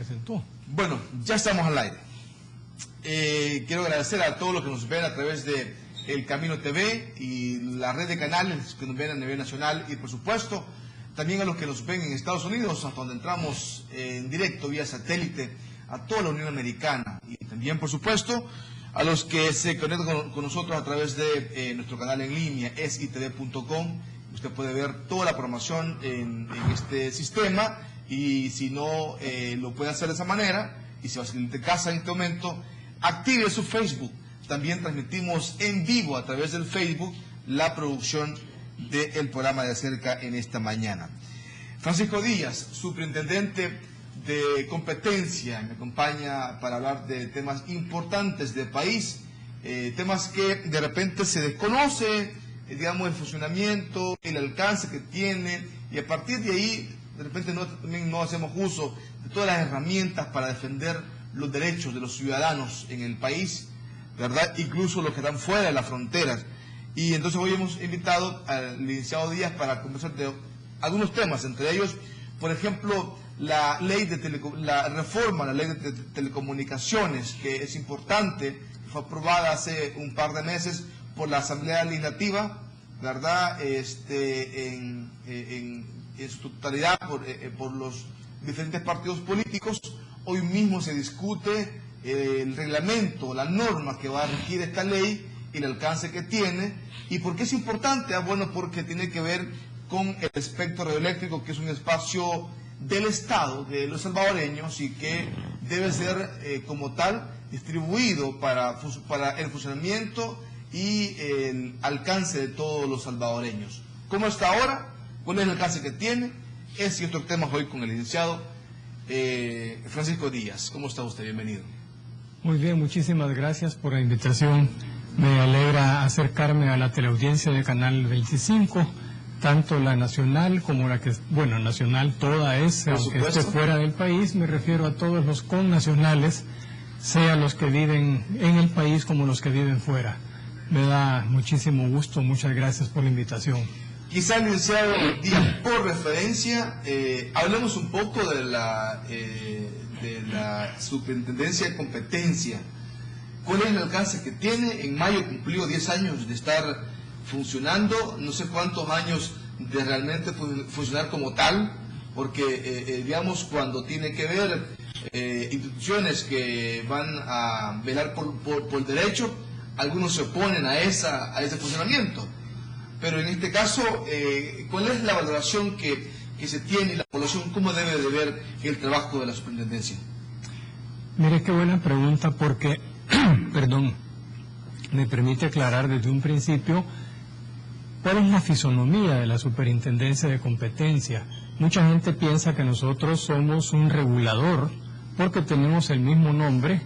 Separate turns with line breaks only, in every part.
presentó.
Bueno, ya estamos al aire. Quiero agradecer a todos los que nos ven a través de El Camino TV y la red de canales que nos ven a nivel nacional y, por supuesto, también a los que nos ven en Estados Unidos, hasta donde entramos en directo vía satélite a toda la Unión Americana, y también, por supuesto, a los que se conectan con nosotros a través de nuestro canal en línea, esitv.com. Usted puede ver toda la programación en este sistema, y si no lo puede hacer de esa manera, y si va a salir de casa en este momento, active su Facebook. También transmitimos en vivo a través del Facebook la producción del programa de Cerca en esta mañana. Francisco Díaz, superintendente de competencia, me acompaña para hablar de temas importantes del país, temas que de repente se desconoce, digamos, el funcionamiento, el alcance que tiene, y a partir de ahí de repente también no hacemos uso de todas las herramientas para defender los derechos de los ciudadanos en el país, ¿verdad? Incluso los que están fuera de las fronteras. Y entonces hoy hemos invitado al licenciado Díaz para conversar de algunos temas, entre ellos, por ejemplo, la reforma a la ley de telecomunicaciones, que es importante, fue aprobada hace un par de meses por la Asamblea Legislativa, ¿verdad? En su totalidad por los diferentes partidos políticos. Hoy mismo se discute el reglamento, la norma que va a regir esta ley y el alcance que tiene. ¿Y por qué es importante? Bueno, porque tiene que ver con el espectro radioeléctrico, que es un espacio del Estado, de los salvadoreños, y que debe ser como tal distribuido para el funcionamiento y el alcance de todos los salvadoreños. ¿Cómo está ahora? ¿Cuál es el alcance que tiene? Ese y otros temas hoy con el licenciado Francisco Díaz. ¿Cómo está usted? Bienvenido.
Muy bien, muchísimas gracias por la invitación. Me alegra acercarme a la teleaudiencia de Canal 25, tanto la nacional como la que, bueno, nacional toda es, aunque esté fuera del país, me refiero a todos los connacionales, sea los que viven en el país como los que viven fuera. Me da muchísimo gusto, muchas gracias por la invitación.
Quizá, licenciado Díaz, por referencia, hablemos un poco de la Superintendencia de Competencia. ¿Cuál es el alcance que tiene? En mayo cumplió 10 años de estar funcionando, no sé cuántos años de realmente funcionar como tal, porque digamos, cuando tiene que ver instituciones que van a velar por el derecho, algunos se oponen a ese funcionamiento. Pero en este caso, ¿cuál es la valoración que se tiene y la población cómo debe de ver el trabajo de la superintendencia?
Mire, qué buena pregunta, porque perdón, me permite aclarar desde un principio cuál es la fisonomía de la Superintendencia de Competencia. Mucha gente piensa que nosotros somos un regulador porque tenemos el mismo nombre,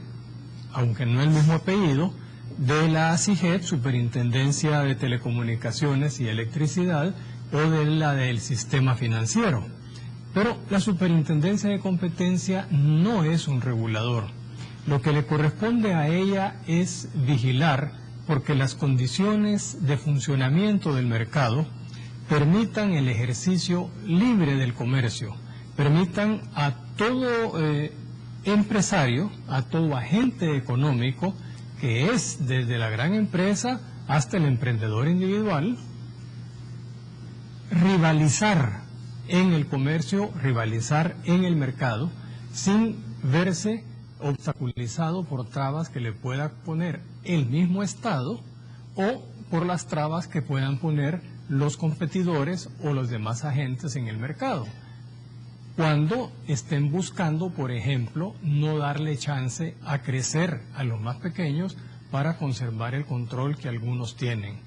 aunque no el mismo apellido, de la SIGET, Superintendencia de Telecomunicaciones y Electricidad, o de la del Sistema Financiero. Pero la Superintendencia de Competencia no es un regulador. Lo que le corresponde a ella es vigilar porque las condiciones de funcionamiento del mercado permitan el ejercicio libre del comercio, permitan a todo empresario, a todo agente económico, que es desde la gran empresa hasta el emprendedor individual, rivalizar en el comercio, rivalizar en el mercado, sin verse obstaculizado por trabas que le pueda poner el mismo Estado o por las trabas que puedan poner los competidores o los demás agentes en el mercado, cuando estén buscando, por ejemplo, no darle chance a crecer a los más pequeños para conservar el control que algunos tienen.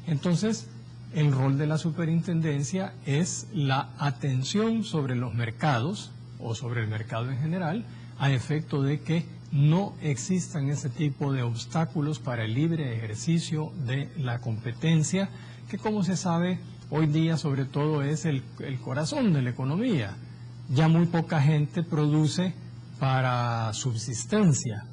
Entonces, el rol de la superintendencia es la atención sobre los mercados o sobre el mercado en general, a efecto de que no existan ese tipo de obstáculos para el libre ejercicio de la competencia, que, como se sabe, hoy día sobre todo es el corazón de la economía. Ya muy poca gente produce para subsistencia.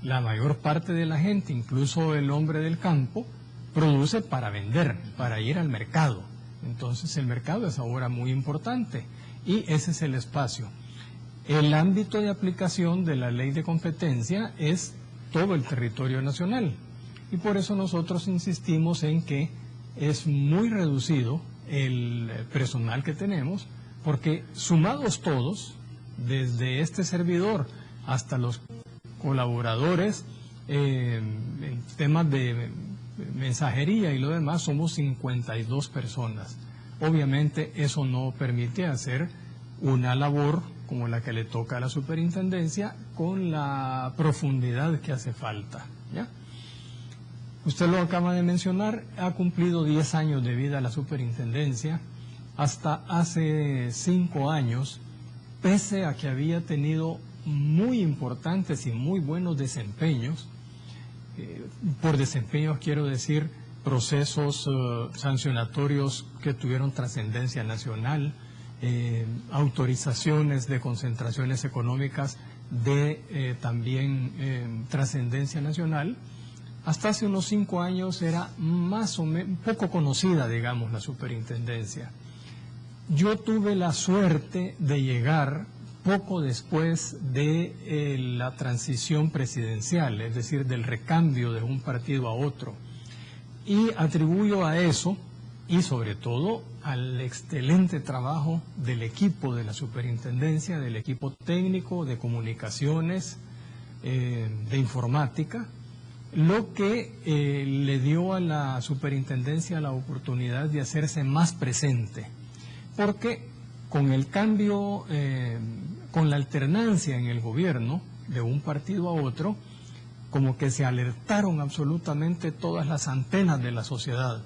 La mayor parte de la gente, incluso el hombre del campo, produce para vender, para ir al mercado. Entonces el mercado es ahora muy importante y ese es el espacio. El ámbito de aplicación de la ley de competencia es todo el territorio nacional y por eso nosotros insistimos en que es muy reducido el personal que tenemos, porque sumados todos, desde este servidor hasta los colaboradores, en temas de mensajería y lo demás, somos 52 personas. Obviamente eso no permite hacer una labor como la que le toca a la superintendencia con la profundidad que hace falta, ¿ya? Usted lo acaba de mencionar, ha cumplido 10 años de vida la superintendencia. Hasta hace 5 años, pese a que había tenido muy importantes y muy buenos desempeños, por desempeños quiero decir procesos sancionatorios que tuvieron trascendencia nacional, autorizaciones de concentraciones económicas de también trascendencia nacional. Hasta hace unos 5 años era más o menos poco conocida, digamos, la superintendencia. Yo tuve la suerte de llegar poco después de la transición presidencial, es decir, del recambio de un partido a otro. Y atribuyo a eso, y sobre todo al excelente trabajo del equipo de la superintendencia, del equipo técnico, de comunicaciones, de informática, lo que le dio a la superintendencia la oportunidad de hacerse más presente, porque con el cambio, con la alternancia en el gobierno de un partido a otro, como que se alertaron absolutamente todas las antenas de la sociedad.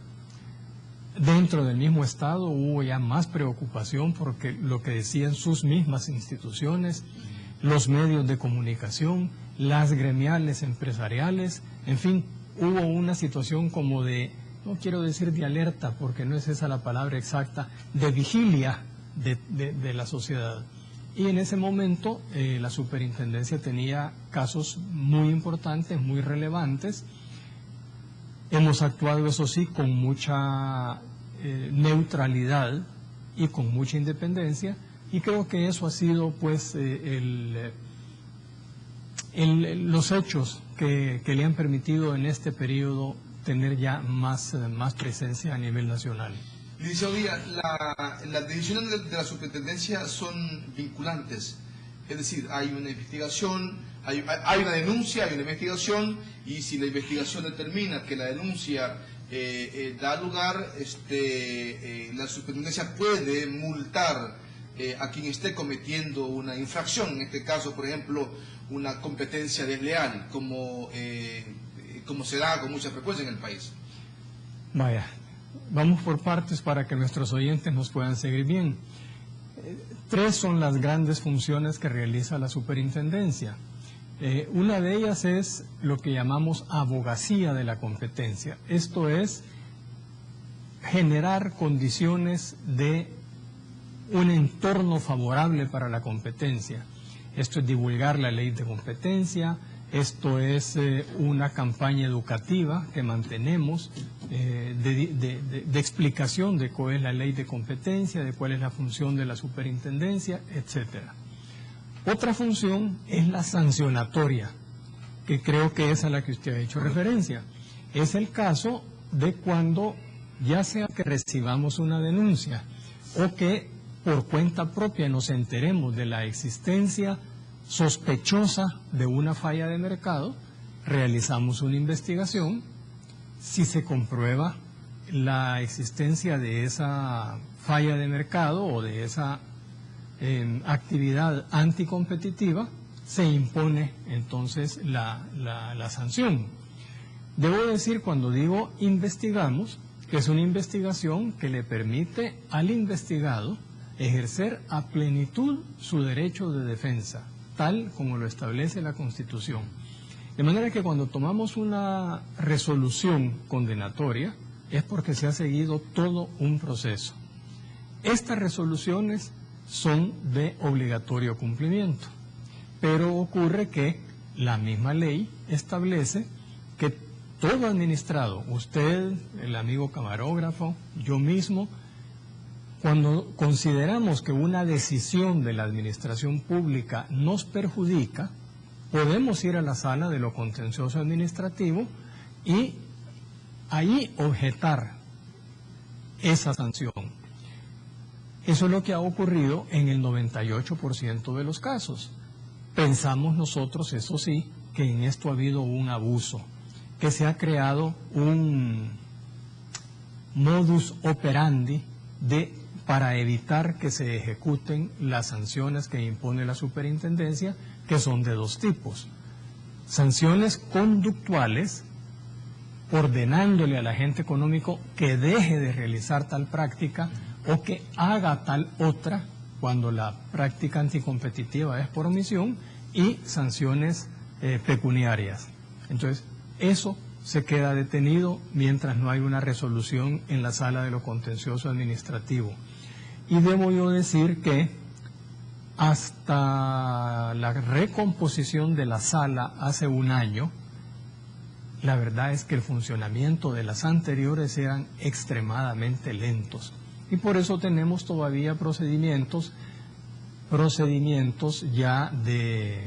Dentro del mismo Estado hubo ya más preocupación porque lo que decían sus mismas instituciones, los medios de comunicación, las gremiales empresariales, en fin, hubo una situación como de, no quiero decir de alerta porque no es esa la palabra exacta, de vigilia de la sociedad. Y en ese momento la superintendencia tenía casos muy importantes, muy relevantes. Hemos actuado, eso sí, con mucha neutralidad y con mucha independencia, y creo que eso ha sido pues los hechos que le han permitido en este periodo tener ya más presencia a nivel nacional.
Licenciado Díaz, las decisiones de la superintendencia son vinculantes, es decir, hay una investigación, hay una denuncia, hay una investigación, y si la investigación determina que la denuncia da lugar, la superintendencia puede multar a quien esté cometiendo una infracción, en este caso, por ejemplo, una competencia desleal, como se da con mucha frecuencia en el país.
Vaya, vamos por partes para que nuestros oyentes nos puedan seguir bien. 3 son las grandes funciones que realiza la superintendencia. Una de ellas es lo que llamamos abogacía de la competencia. Esto es generar condiciones de un entorno favorable para la competencia. Esto es divulgar la ley de competencia, esto es una campaña educativa que mantenemos de explicación de cuál es la ley de competencia, de cuál es la función de la superintendencia, etcétera. Otra función es la sancionatoria, que creo que es a la que usted ha hecho referencia. Es el caso de cuando, ya sea que recibamos una denuncia o que por cuenta propia nos enteremos de la existencia sospechosa de una falla de mercado, realizamos una investigación. Si se comprueba la existencia de esa falla de mercado o de esa actividad anticompetitiva, se impone entonces la sanción. Debo decir, cuando digo investigamos, que es una investigación que le permite al investigado ejercer a plenitud su derecho de defensa, tal como lo establece la Constitución. De manera que cuando tomamos una resolución condenatoria es porque se ha seguido todo un proceso. Estas resoluciones son de obligatorio cumplimiento, pero ocurre que la misma ley establece que todo administrado, usted, el amigo camarógrafo, yo mismo, Cuando consideramos que una decisión de la administración pública nos perjudica, podemos ir a la sala de lo contencioso administrativo y ahí objetar esa sanción. Eso es lo que ha ocurrido en el 98% de los casos. Pensamos nosotros, eso sí, que en esto ha habido un abuso, que se ha creado un modus operandi para evitar que se ejecuten las sanciones que impone la superintendencia, que son de dos tipos. Sanciones conductuales, ordenándole al agente económico que deje de realizar tal práctica o que haga tal otra cuando la práctica anticompetitiva es por omisión, y sanciones pecuniarias. Entonces, eso se queda detenido mientras no hay una resolución en la sala de lo contencioso administrativo. Y debo yo decir que hasta la recomposición de la sala hace un año, la verdad es que el funcionamiento de las anteriores eran extremadamente lentos. Y por eso tenemos todavía procedimientos ya de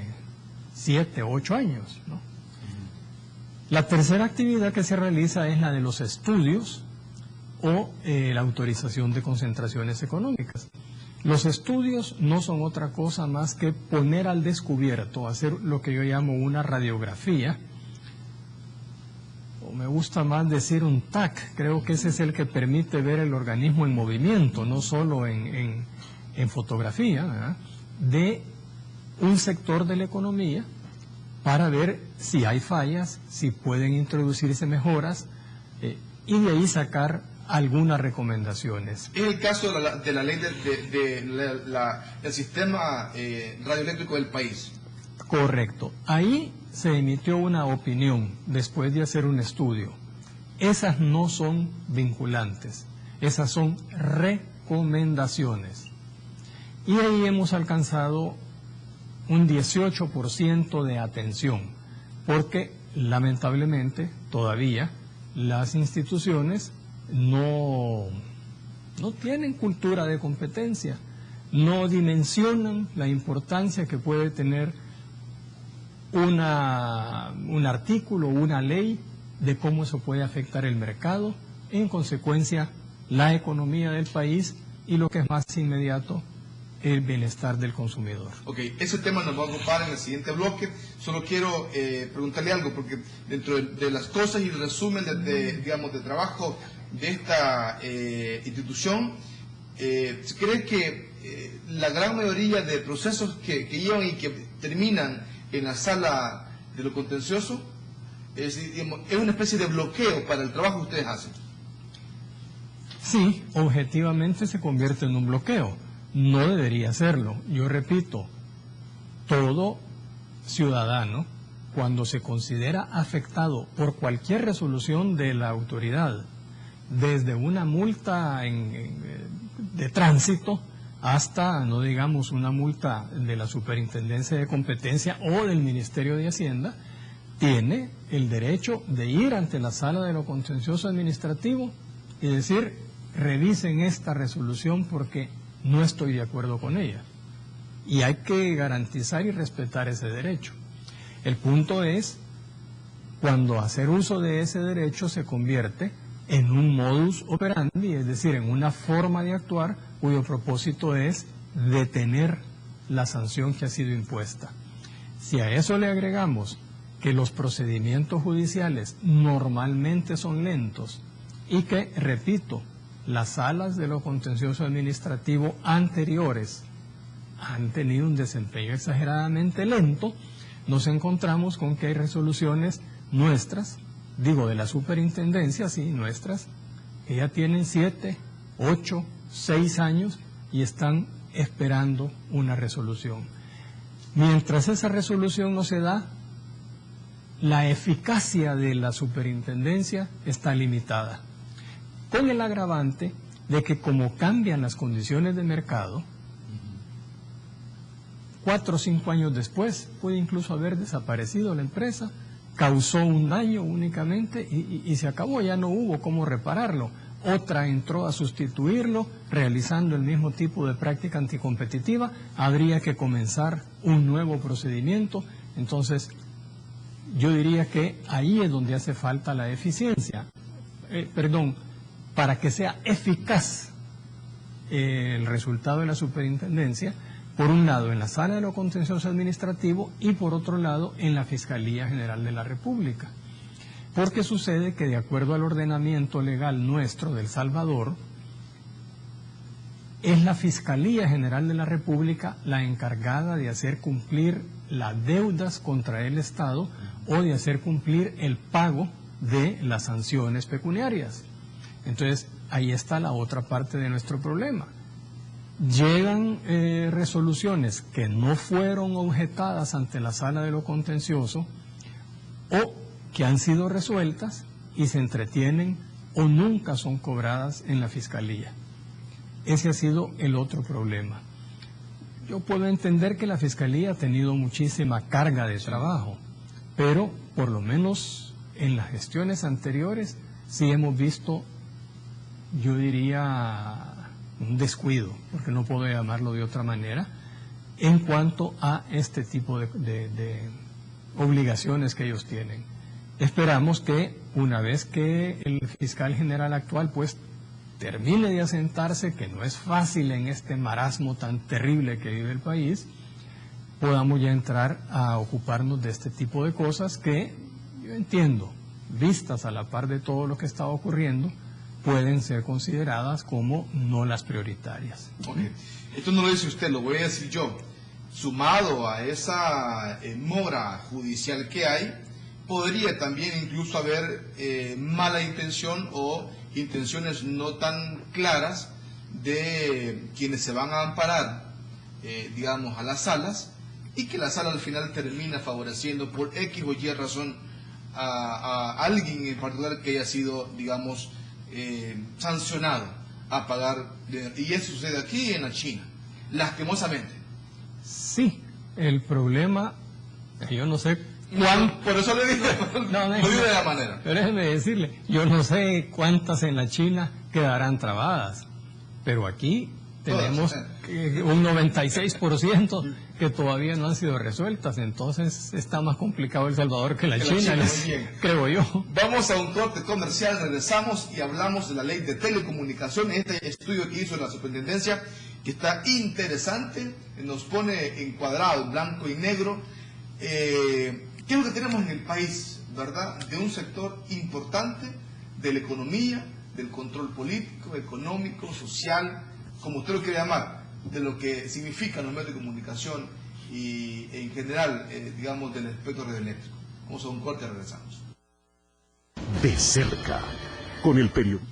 7, 8 años, ¿no? La tercera actividad que se realiza es la de los estudios o la autorización de concentraciones económicas. Los estudios no son otra cosa más que poner al descubierto, hacer lo que yo llamo una radiografía, o me gusta más decir un TAC, creo que ese es el que permite ver el organismo en movimiento, no solo en fotografía, ¿verdad?, de un sector de la economía para ver si hay fallas, si pueden introducirse mejoras y de ahí sacar algunas recomendaciones.
Es el caso de la ley del sistema radioeléctrico del país.
Correcto. Ahí se emitió una opinión después de hacer un estudio. Esas no son vinculantes, esas son recomendaciones. Y ahí hemos alcanzado un 18% de atención, porque lamentablemente todavía las instituciones no tienen cultura de competencia, no dimensionan la importancia que puede tener un artículo, una ley, de cómo eso puede afectar el mercado, en consecuencia la economía del país y, lo que es más inmediato, el bienestar del consumidor.
Ok, ese tema nos va a ocupar en el siguiente bloque. Solo quiero preguntarle algo, porque dentro de las cosas y el resumen de trabajo de esta institución, ¿se cree que la gran mayoría de procesos que llevan y que terminan en la sala de lo contencioso es una especie de bloqueo para el trabajo que ustedes hacen?
Sí, objetivamente se convierte en un bloqueo. No debería serlo. Yo repito, todo ciudadano, cuando se considera afectado por cualquier resolución de la autoridad, desde una multa de tránsito hasta, no digamos, una multa de la Superintendencia de Competencia o del Ministerio de Hacienda, tiene el derecho de ir ante la sala de lo contencioso administrativo y decir: revisen esta resolución porque no estoy de acuerdo con ella. Y hay que garantizar y respetar ese derecho. El punto es cuando hacer uso de ese derecho se convierte en un modus operandi, es decir, en una forma de actuar cuyo propósito es detener la sanción que ha sido impuesta. Si a eso le agregamos que los procedimientos judiciales normalmente son lentos y que, repito, las salas de lo contencioso administrativo anteriores han tenido un desempeño exageradamente lento, nos encontramos con que hay resoluciones nuestras, digo de la superintendencia, sí, nuestras, que ya tienen 7, 8, 6 años y están esperando una resolución. Mientras esa resolución no se da, la eficacia de la superintendencia está limitada, con el agravante de que, como cambian las condiciones de mercado, 4 o 5 años después puede incluso haber desaparecido la empresa, causó un daño únicamente y se acabó, ya no hubo cómo repararlo. otra entró a sustituirlo, realizando el mismo tipo de práctica anticompetitiva, habría que comenzar un nuevo procedimiento. Entonces, yo diría que ahí es donde hace falta la eficiencia. Para que sea eficaz el resultado de la superintendencia, por un lado en la Sala de lo Contencioso Administrativo y por otro lado en la Fiscalía General de la República. Porque sucede que de acuerdo al ordenamiento legal nuestro del Salvador, es la Fiscalía General de la República la encargada de hacer cumplir las deudas contra el Estado o de hacer cumplir el pago de las sanciones pecuniarias. Entonces, ahí está la otra parte de nuestro problema. Llegan resoluciones que no fueron objetadas ante la Sala de lo Contencioso o que han sido resueltas y se entretienen o nunca son cobradas en la Fiscalía. Ese ha sido el otro problema. Yo puedo entender que la Fiscalía ha tenido muchísima carga de trabajo, pero por lo menos en las gestiones anteriores sí hemos visto, yo diría, un descuido, porque no puedo llamarlo de otra manera, en cuanto a este tipo de obligaciones que ellos tienen. Esperamos que una vez que el fiscal general actual pues termine de asentarse, que no es fácil en este marasmo tan terrible que vive el país, podamos ya entrar a ocuparnos de este tipo de cosas que yo entiendo, vistas a la par de todo lo que está ocurriendo, pueden ser consideradas como no las prioritarias.
Okay. Esto no lo dice usted, lo voy a decir yo. Sumado a esa mora judicial que hay, podría también incluso haber mala intención o intenciones no tan claras de quienes se van a amparar, digamos, a las salas, y que la sala al final termina favoreciendo por X o Y razón a alguien en particular que haya sido, digamos, sancionado a pagar, y eso sucede aquí en la China, lastimosamente.
Sí, el problema, yo no sé
por eso le digo, lo digo de la manera.
Pero déjeme decirle, yo no sé cuántas en la China quedarán trabadas, pero aquí tenemos un 96% que todavía no han sido resueltas, entonces está más complicado El Salvador que la China, creo yo.
Vamos a un corte comercial, regresamos y hablamos de la ley de telecomunicaciones, este estudio que hizo la superintendencia, que está interesante, nos pone encuadrado en blanco y negro, ¿qué es lo que tenemos en el país, verdad? De un sector importante de la economía, del control político, económico, social, como usted lo quiere llamar, de lo que significan los medios de comunicación y en general, digamos, del espectro radioeléctrico. Vamos a un corte y regresamos.
De cerca, con el periodismo.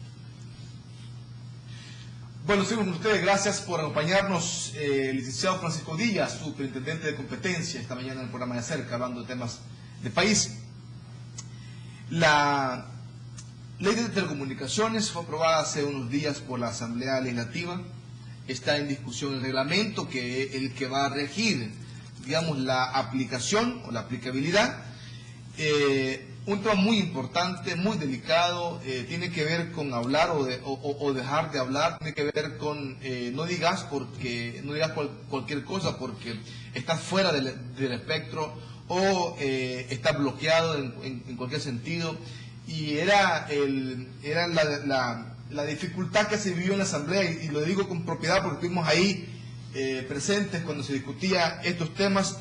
Bueno, sigo con ustedes, gracias por acompañarnos, licenciado Francisco Díaz, superintendente de competencia, esta mañana en el programa De Cerca, hablando de temas de país. La ley de telecomunicaciones fue aprobada hace unos días por la Asamblea Legislativa, está en discusión el reglamento, que es el que va a regir, digamos, la aplicación o la aplicabilidad. Un tema muy importante, muy delicado, tiene que ver con hablar o dejar de hablar, tiene que ver con no digas cualquier cosa porque estás fuera del espectro o está bloqueado en cualquier sentido. Y era la dificultad que se vivió en la Asamblea, y lo digo con propiedad porque estuvimos ahí presentes cuando se discutía estos temas.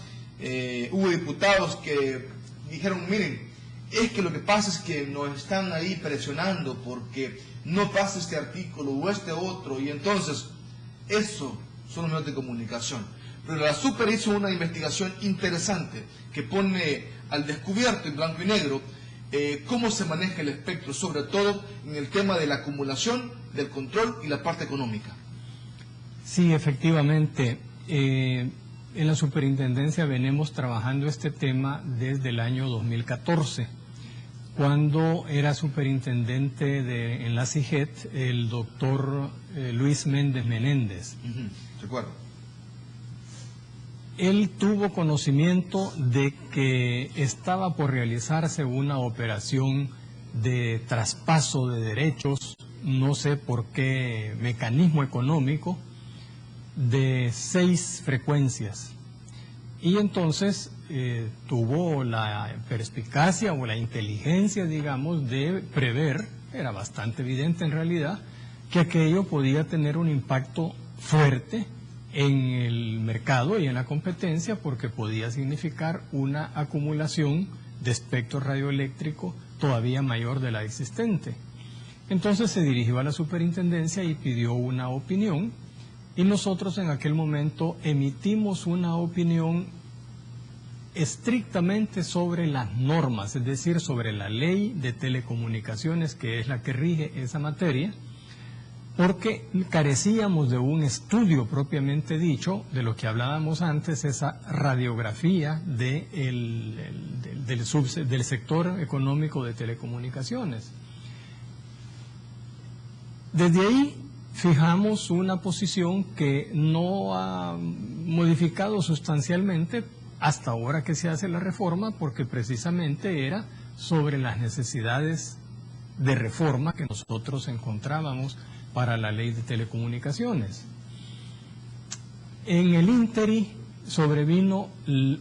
Hubo diputados que dijeron, miren, es que lo que pasa es que nos están ahí presionando porque no pasa este artículo o este otro, y entonces eso son los medios de comunicación. Pero la Super hizo una investigación interesante que pone al descubierto en blanco y negro cómo se maneja el espectro, sobre todo en el tema de la acumulación, del control y la parte económica.
Sí, efectivamente. En la superintendencia venimos trabajando este tema desde el año 2014, cuando era superintendente en la CIGET el doctor Luis Méndez Menéndez.
Recuerdo.
Él tuvo conocimiento de que estaba por realizarse una operación de traspaso de derechos no sé por qué mecanismo económico, de 6 frecuencias. Y entonces tuvo la perspicacia o la inteligencia, digamos, de prever, era bastante evidente en realidad, que aquello podía tener un impacto fuerte en el mercado y en la competencia, porque podía significar una acumulación de espectro radioeléctrico todavía mayor de la existente. Entonces se dirigió a la superintendencia y pidió una opinión, y nosotros en aquel momento emitimos una opinión estrictamente sobre las normas, es decir, sobre la ley de telecomunicaciones, que es la que rige esa materia, porque carecíamos de un estudio propiamente dicho de lo que hablábamos antes, esa radiografía del sector económico de telecomunicaciones. Desde ahí fijamos una posición que no ha modificado sustancialmente hasta ahora que se hace la reforma, porque precisamente era sobre las necesidades de reforma que nosotros encontrábamos para la ley de telecomunicaciones. En el ínterin sobrevino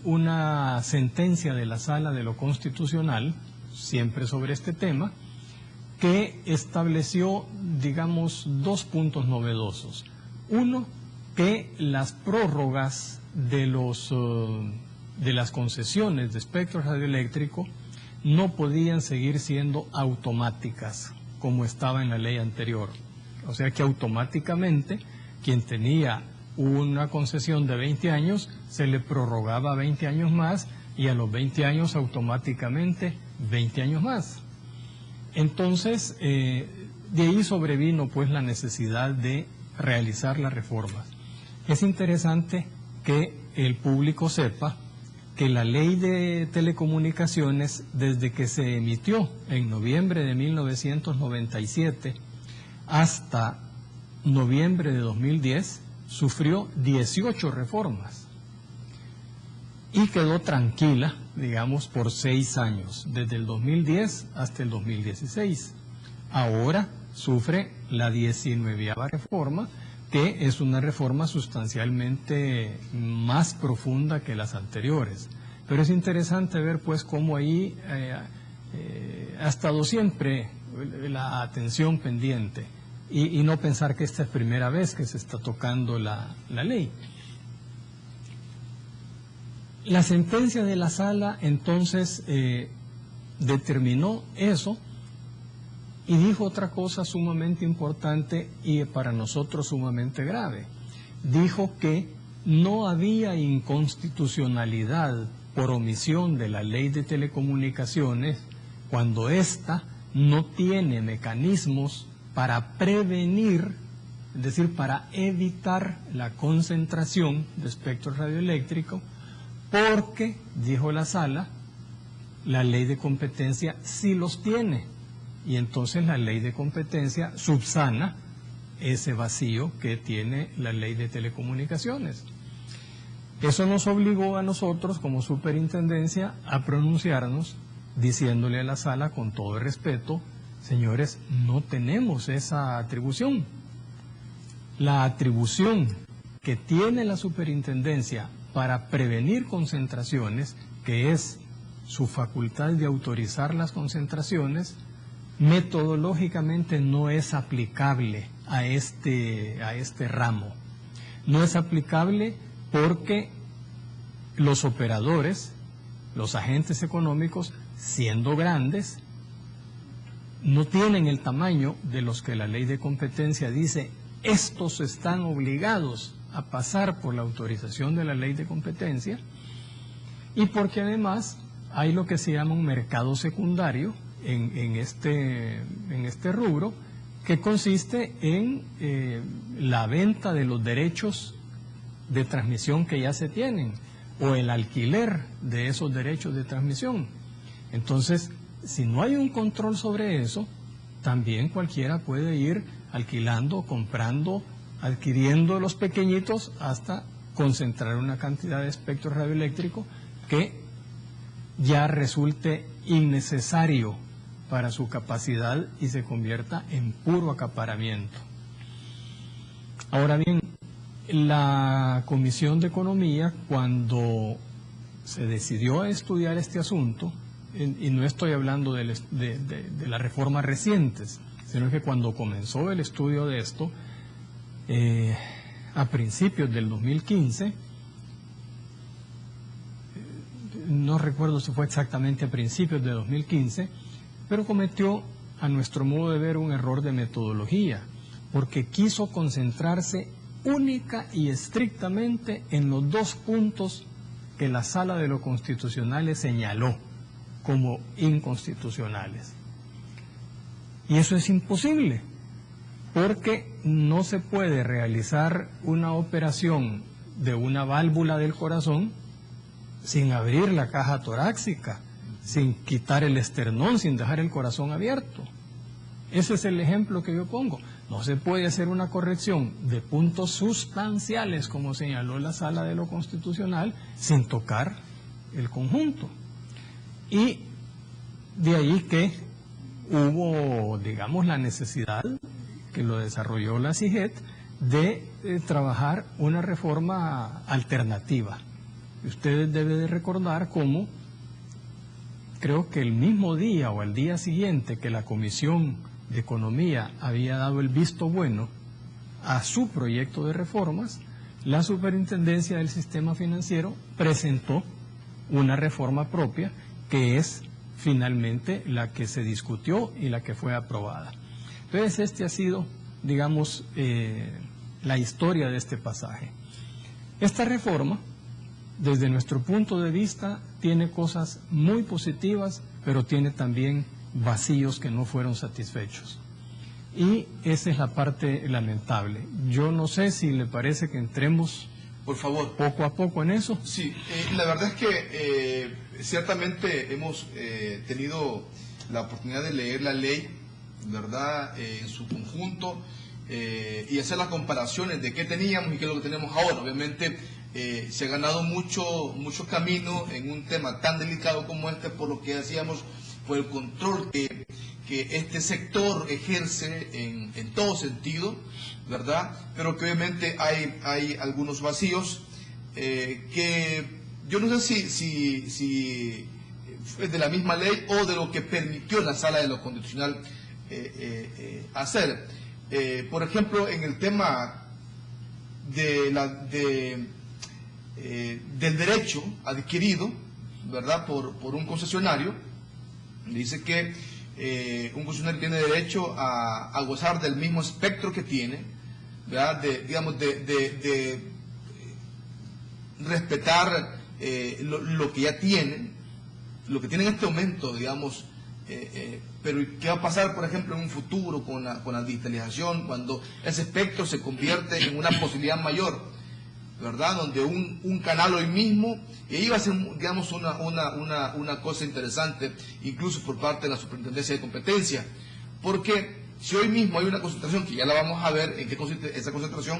una sentencia de la Sala de lo Constitucional, siempre sobre este tema, que estableció, digamos, 2 puntos novedosos. Uno, que las prórrogas de las concesiones de espectro radioeléctrico no podían seguir siendo automáticas, como estaba en la ley anterior. O sea que automáticamente quien tenía una concesión de 20 años se le prorrogaba 20 años más, y a los 20 años automáticamente 20 años más. Entonces, de ahí sobrevino pues la necesidad de realizar las reformas. Es interesante que el público sepa que la ley de telecomunicaciones, desde que se emitió en noviembre de 1997 hasta noviembre de 2010, sufrió 18 reformas y quedó tranquila, digamos, por 6 años, desde el 2010 hasta el 2016. Ahora sufre la 19ª reforma, que es una reforma sustancialmente más profunda que las anteriores. Pero es interesante ver pues cómo ahí ha estado siempre la atención pendiente, y no pensar que esta es primera vez que se está tocando la ley. La sentencia de la sala entonces determinó eso y dijo otra cosa sumamente importante y para nosotros sumamente grave. Dijo que no había inconstitucionalidad por omisión de la ley de telecomunicaciones cuando ésta no tiene mecanismos para prevenir, es decir, para evitar la concentración de espectro radioeléctrico, porque, dijo la sala, la ley de competencia sí los tiene, y entonces la ley de competencia subsana ese vacío que tiene la ley de telecomunicaciones. Eso nos obligó a nosotros como superintendencia a pronunciarnos diciéndole a la sala con todo el respeto: señores, no tenemos esa atribución. La atribución que tiene la superintendencia para prevenir concentraciones, que es su facultad de autorizar las concentraciones, metodológicamente no es aplicable a este ramo. No es aplicable porque los operadores, los agentes económicos, siendo grandes, no tienen el tamaño de los que la ley de competencia dice: estos están obligados a pasar por la autorización de la ley de competencia, y porque además hay lo que se llama un mercado secundario en este rubro, que consiste en la venta de los derechos de transmisión que ya se tienen, o el alquiler de esos derechos de transmisión. Entonces, si no hay un control sobre eso, también cualquiera puede ir alquilando, comprando, adquiriendo los pequeñitos hasta concentrar una cantidad de espectro radioeléctrico que ya resulte innecesario para su capacidad y se convierta en puro acaparamiento. Ahora bien, la Comisión de Economía, cuando se decidió a estudiar este asunto, y no estoy hablando de las reformas recientes, sino que cuando comenzó el estudio de esto, a principios del 2015, no recuerdo si fue exactamente a principios de 2015, pero cometió, a nuestro modo de ver, un error de metodología, porque quiso concentrarse única y estrictamente en los dos puntos que la Sala de lo Constitucional señaló como inconstitucionales. Y eso es imposible, porque no se puede realizar una operación de una válvula del corazón sin abrir la caja torácica, sin quitar el esternón, sin dejar el corazón abierto. Ese es el ejemplo que yo pongo. No se puede hacer una corrección de puntos sustanciales, como señaló la Sala de lo Constitucional, sin tocar el conjunto. Y de ahí que hubo, digamos, la necesidad, que lo desarrolló la CIGET, de trabajar una reforma alternativa. Ustedes deben de recordar cómo, creo que el mismo día o al día siguiente que la Comisión de Economía había dado el visto bueno a su proyecto de reformas, la Superintendencia del Sistema Financiero presentó una reforma propia que es finalmente la que se discutió y la que fue aprobada. Entonces, este ha sido, digamos, la historia de este pasaje. Esta reforma, desde nuestro punto de vista, tiene cosas muy positivas, pero tiene también vacíos que no fueron satisfechos. Y esa es la parte lamentable. Yo no sé si le parece que entremos,
por favor,
poco a poco en eso.
Sí, la verdad es que ciertamente hemos tenido la oportunidad de leer la ley, ¿verdad?, en su conjunto, y hacer las comparaciones de qué teníamos y qué es lo que tenemos ahora. Obviamente se ha ganado mucho camino en un tema tan delicado como este, por lo que decíamos, por el control que este sector ejerce en todo sentido, ¿verdad? Pero que obviamente hay algunos vacíos que yo no sé si es de la misma ley o de lo que permitió la Sala de lo Constitucional hacer. Por ejemplo, en el tema del derecho adquirido, ¿verdad?, por un concesionario, dice que un concesionario tiene derecho a gozar del mismo espectro que tiene, ¿verdad?, de respetar lo que ya tiene, lo que tiene en este momento, digamos, pero ¿qué va a pasar, por ejemplo, en un futuro con la digitalización, cuando ese espectro se convierte en una posibilidad mayor, ¿verdad?, donde un canal hoy mismo, y ahí va a ser, digamos, una cosa interesante, incluso por parte de la Superintendencia de Competencia, porque si hoy mismo hay una concentración, que ya la vamos a ver en qué consiste esa concentración,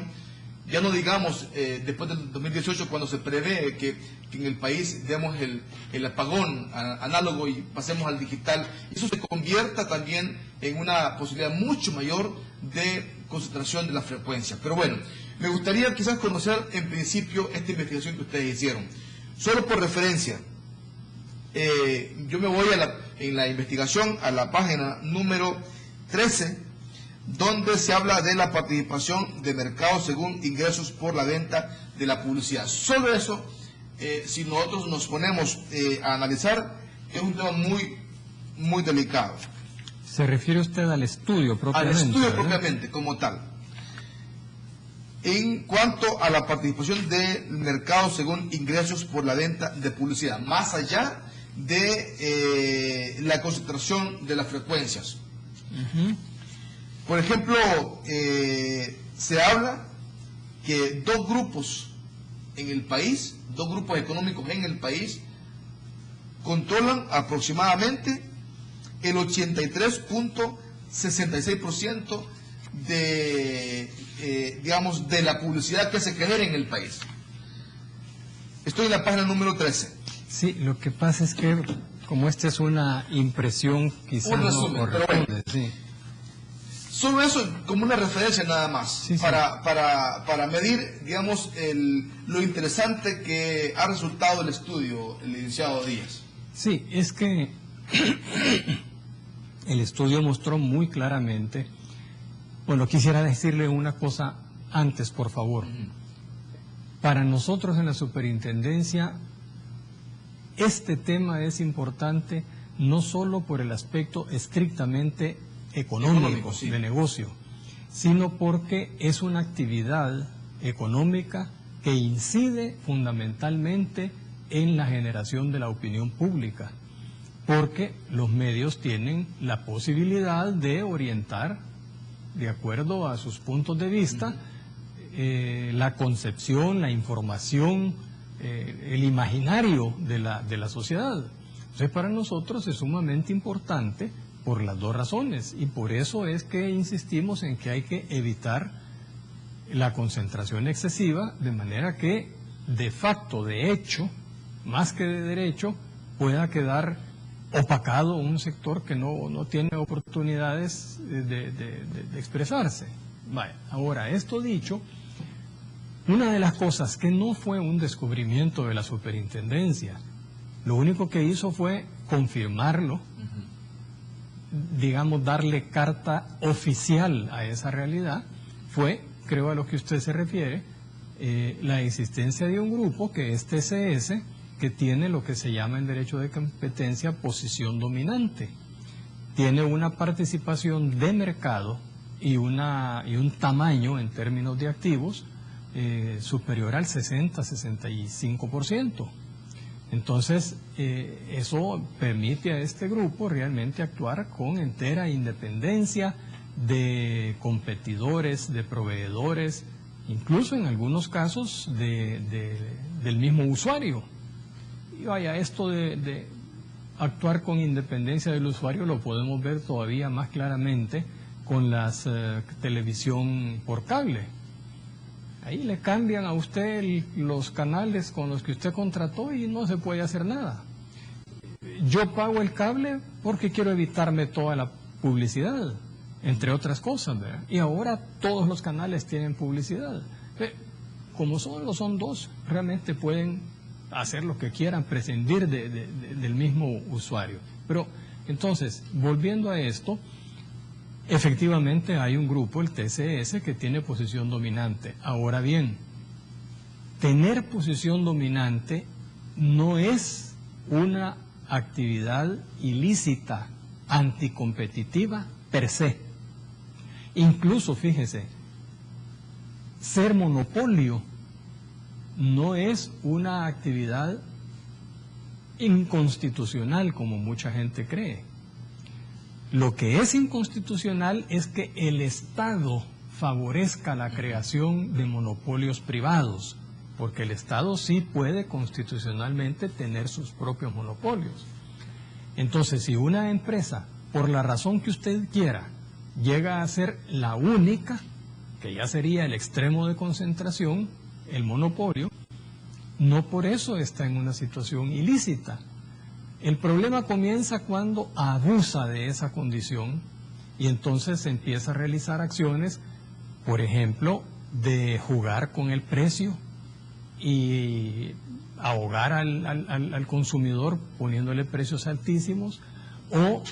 ya no digamos después del 2018, cuando se prevé que en el país demos el apagón análogo y pasemos al digital, eso se convierta también en una posibilidad mucho mayor de concentración de la frecuencia. Pero bueno, me gustaría quizás conocer en principio esta investigación que ustedes hicieron. Solo por referencia, yo me voy en la investigación a la página número 13, donde se habla de la participación de mercado según ingresos por la venta de la publicidad. Solo eso, si nosotros nos ponemos a analizar, es un tema muy delicado.
¿Se refiere usted al estudio propiamente?
Al estudio, ¿verdad?, propiamente, como tal. En cuanto a la participación del mercado según ingresos por la venta de publicidad, más allá de la concentración de las frecuencias. Por ejemplo, se habla que dos grupos económicos en el país, controlan aproximadamente el 83.66% digamos, de la publicidad que se genera en el país. Estoy en la página número 13.
Sí, lo que pasa es que, como esta es una impresión, quizás
Un
no
resumen, pero
corresponde, sí.
Solo eso como una referencia nada más,
Sí, sí.
para medir, digamos, lo interesante que ha resultado el estudio, el licenciado Díaz.
Sí, es que el estudio mostró muy claramente, bueno, quisiera decirle una cosa antes, por favor. Para nosotros en la superintendencia, este tema es importante no solo por el aspecto estrictamente económico
Sí.
de negocio, sino porque es una actividad económica que incide fundamentalmente en la generación de la opinión pública, porque los medios tienen la posibilidad de orientar, de acuerdo a sus puntos de vista, la concepción, la información, el imaginario de la sociedad. Entonces, para nosotros es sumamente importante por las dos razones, y por eso es que insistimos en que hay que evitar la concentración excesiva, de manera que de facto, de hecho, más que de derecho, pueda quedar opacado un sector que no tiene oportunidades de expresarse. Vale. Ahora, esto dicho, una de las cosas que no fue un descubrimiento de la superintendencia, lo único que hizo fue confirmarlo, digamos, darle carta oficial a esa realidad, fue, creo a lo que usted se refiere, la existencia de un grupo que es TCS, que tiene lo que se llama en derecho de competencia posición dominante. Tiene una participación de mercado y un tamaño en términos de activos superior al 60-65%. Entonces, eso permite a este grupo realmente actuar con entera independencia de competidores, de proveedores, incluso en algunos casos del mismo usuario. Y vaya, esto de actuar con independencia del usuario lo podemos ver todavía más claramente con las televisión por cable. Ahí le cambian a usted los canales con los que usted contrató y no se puede hacer nada. Yo pago el cable porque quiero evitarme toda la publicidad, entre otras cosas, ¿verdad? Y ahora todos los canales tienen publicidad. Como solo son dos, realmente pueden hacer lo que quieran, prescindir del mismo usuario. Pero entonces, volviendo a esto, efectivamente hay un grupo, el TCS, que tiene posición dominante. Ahora bien, tener posición dominante no es una actividad ilícita, anticompetitiva per se. Incluso, fíjese, ser monopolio no es una actividad inconstitucional como mucha gente cree. Lo que es inconstitucional es que el Estado favorezca la creación de monopolios privados, porque el Estado sí puede constitucionalmente tener sus propios monopolios. Entonces, si una empresa, por la razón que usted quiera, llega a ser la única, que ya sería el extremo de concentración, el monopolio, no por eso está en una situación ilícita. El problema comienza cuando abusa de esa condición y entonces se empieza a realizar acciones, por ejemplo, de jugar con el precio y ahogar al consumidor poniéndole precios altísimos, o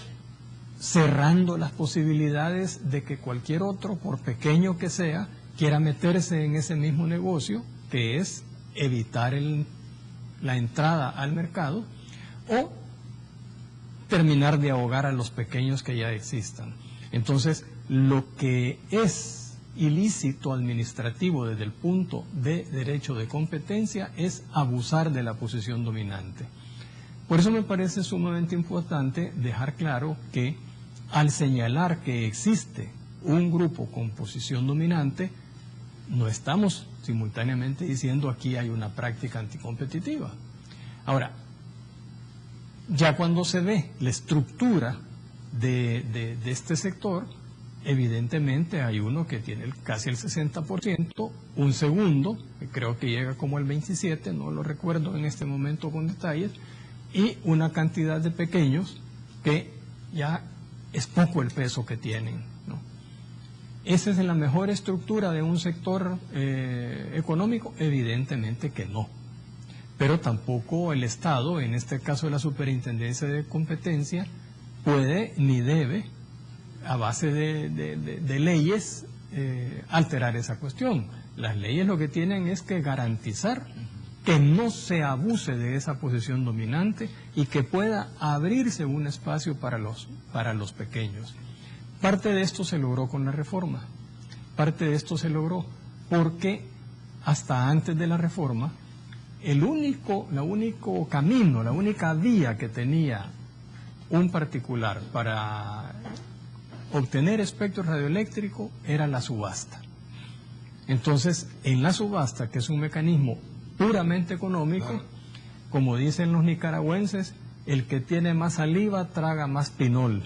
cerrando las posibilidades de que cualquier otro, por pequeño que sea, quiera meterse en ese mismo negocio, que es evitar la entrada al mercado, o terminar de ahogar a los pequeños que ya existan. Entonces, lo que es ilícito administrativo desde el punto de derecho de competencia es abusar de la posición dominante. Por eso me parece sumamente importante dejar claro que al señalar que existe un grupo con posición dominante, no estamos simultáneamente diciendo aquí hay una práctica anticompetitiva. Ahora, ya cuando se ve la estructura de este sector, evidentemente hay uno que tiene casi el 60%, un segundo, que creo que llega como el 27%, no lo recuerdo en este momento con detalles, y una cantidad de pequeños que ya es poco el peso que tienen, ¿no? ¿Esa es la mejor estructura de un sector económico? Evidentemente que no. Pero tampoco el Estado, en este caso la Superintendencia de Competencia, puede ni debe, a base de leyes, alterar esa cuestión. Las leyes lo que tienen es que garantizar que no se abuse de esa posición dominante y que pueda abrirse un espacio para los pequeños. Parte de esto se logró con la reforma, parte de esto se logró porque hasta antes de la reforma, la única vía que tenía un particular para obtener espectro radioeléctrico era la subasta. Entonces, en la subasta, que es un mecanismo puramente económico, como dicen los nicaragüenses, el que tiene más saliva traga más pinol,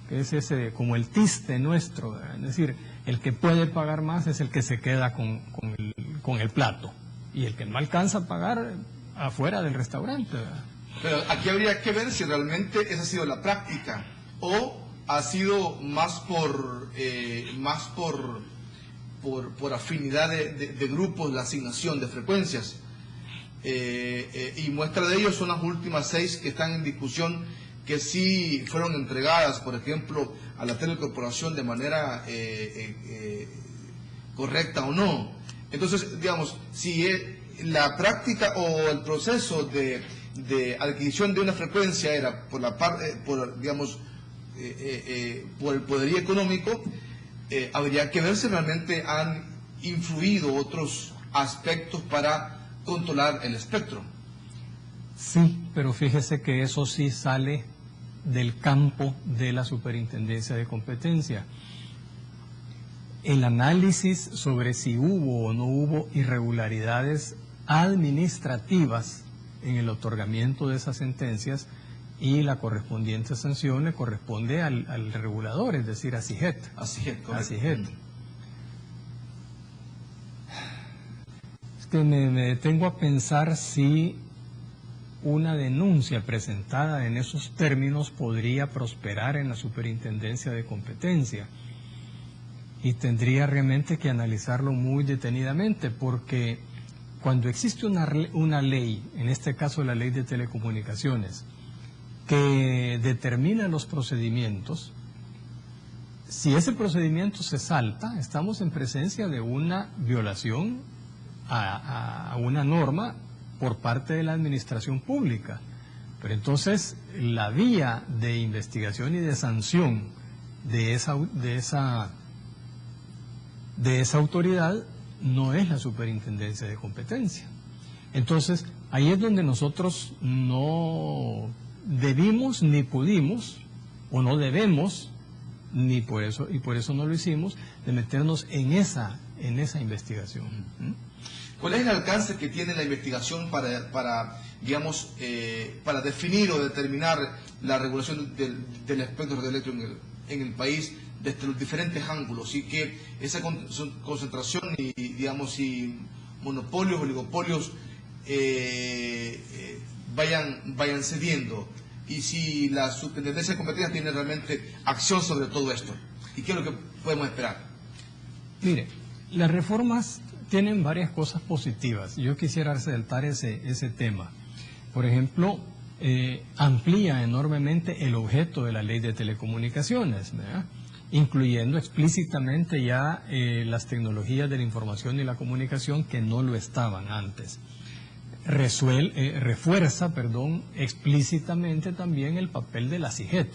que es ese como el tiste nuestro, ¿verdad? Es decir, el que puede pagar más es el que se queda con el plato, y el que no alcanza a pagar afuera del restaurante, ¿verdad?
Pero aquí habría que ver si realmente esa ha sido la práctica o ha sido más por afinidad de grupos, la asignación de frecuencias. Y muestra de ello son las últimas 6 que están en discusión, que sí fueron entregadas, por ejemplo, a la Telecorporación de manera correcta o no. Entonces, digamos, si la práctica o el proceso de adquisición de una frecuencia era por el poderío económico, habría que ver si realmente han influido otros aspectos para controlar el espectro.
Sí, pero fíjese que eso sí sale del campo de la Superintendencia de Competencia. El análisis sobre si hubo o no hubo irregularidades administrativas en el otorgamiento de esas sentencias y la correspondiente sanción le corresponde al regulador, es decir, a CIGET.
A CIGET,
a CIGET. Es que me detengo a pensar si una denuncia presentada en esos términos podría prosperar en la Superintendencia de Competencia. Y tendría realmente que analizarlo muy detenidamente, porque cuando existe una ley, en este caso la ley de telecomunicaciones, que determina los procedimientos, si ese procedimiento se salta, estamos en presencia de una violación a una norma por parte de la administración pública. Pero entonces la vía de investigación y de sanción de esa autoridad no es la Superintendencia de Competencia. Entonces, ahí es donde nosotros no debimos ni pudimos, o no debemos, ni por eso no lo hicimos, de meternos en esa investigación.
¿Cuál es el alcance que tiene la investigación para definir o determinar la regulación del espectro radioeléctrico en el país desde los diferentes ángulos, y que esa concentración y monopolios, oligopolios vayan cediendo, y si la Superintendencia de Competencia tiene realmente acción sobre todo esto? ¿Y qué es lo que podemos esperar?
Mire, las reformas tienen varias cosas positivas. Yo quisiera resaltar ese tema. Por ejemplo, amplía enormemente el objeto de la ley de telecomunicaciones, ¿verdad?, incluyendo explícitamente ya las tecnologías de la información y la comunicación que no lo estaban antes. Refuerza explícitamente también el papel de la CIGET,